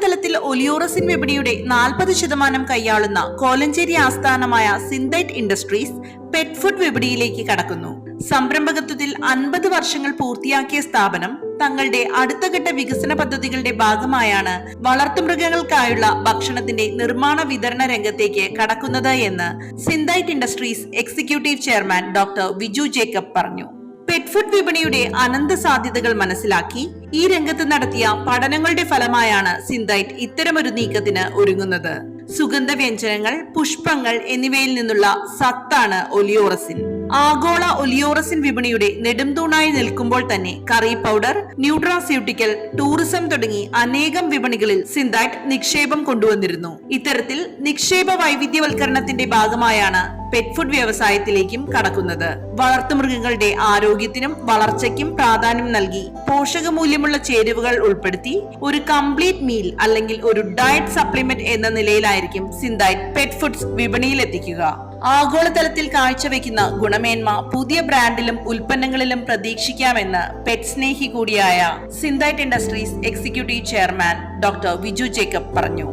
ആഗോളതലത്തിൽ ഒലിയോറസിൻ വിപണിയുടെ 40% കൈയാളുന്ന കോലഞ്ചേരി ആസ്ഥാനമായ സിന്തൈറ്റ് ഇൻഡസ്ട്രീസ് പെറ്റ് ഫുഡ് വിപണിയിലേക്ക് കടക്കുന്നു. സംരംഭകത്വത്തിൽ 50 വർഷങ്ങൾ പൂർത്തിയാക്കിയ സ്ഥാപനം തങ്ങളുടെ അടുത്ത ഘട്ട വികസന പദ്ധതികളുടെ ഭാഗമായാണ് വളർത്തുമൃഗങ്ങൾക്കായുള്ള ഭക്ഷണത്തിന്റെ നിർമ്മാണ വിതരണ രംഗത്തേക്ക് കടക്കുന്നത് എന്ന് Synthite industries executive chairman doctor Viju Jacob പറഞ്ഞു. പെറ്റ് ഫുഡ് വിപണിയുടെ അനന്ത സാധ്യതകൾ മനസ്സിലാക്കി ഈ രംഗത്ത് നടത്തിയ പഠനങ്ങളുടെ ഫലമായാണ് സിന്തൈറ്റ് ഇത്തരമൊരു നീക്കത്തിന് ഒരുങ്ങുന്നത്. സുഗന്ധവ്യഞ്ജനങ്ങൾ, പുഷ്പങ്ങൾ എന്നിവയിൽ നിന്നുള്ള സത്താണ് ഒലിയോറസിൻ. ആഗോള ഒലിയോറസിൻ വിപണിയുടെ നെടുംതൂണായി നിൽക്കുമ്പോൾ തന്നെ കറി പൗഡർ, ന്യൂട്രാസ്യൂട്ടിക്കൽ, ടൂറിസം തുടങ്ങി അനേകം വിപണികളിൽ സിന്തൈറ്റ് നിക്ഷേപം കൊണ്ടുവന്നിരുന്നു. ഇത്തരത്തിൽ നിക്ഷേപ വൈവിധ്യവൽക്കരണത്തിന്റെ ഭാഗമായാണ് പെറ്റ് ഫുഡ് വ്യവസായത്തിലേക്കും കടക്കുന്നത്. വളർത്തുമൃഗങ്ങളുടെ ആരോഗ്യത്തിനും വളർച്ചയ്ക്കും പ്രാധാന്യം നൽകി പോഷകമൂല്യമുള്ള ചേരുവകൾ ഉൾപ്പെടുത്തി ഒരു കംപ്ലീറ്റ് മീൽ അല്ലെങ്കിൽ ഒരു ഡയറ്റ് സപ്ലിമെന്റ് എന്ന നിലയിലായിരിക്കും സിന്തൈറ്റ് പെറ്റ് ഫുഡ്സ് വിപണിയിൽ എത്തിക്കുക. ആഗോളതലത്തിൽ കാഴ്ചവെക്കുന്ന ഗുണമേന്മ പുതിയ ബ്രാൻഡിലും ഉൽപ്പന്നങ്ങളിലും പ്രതീക്ഷിക്കാമെന്ന് പെറ്റ് സ്നേഹി കൂടിയായ Synthite industries executive chairman doctor Viju Jacob പറഞ്ഞു.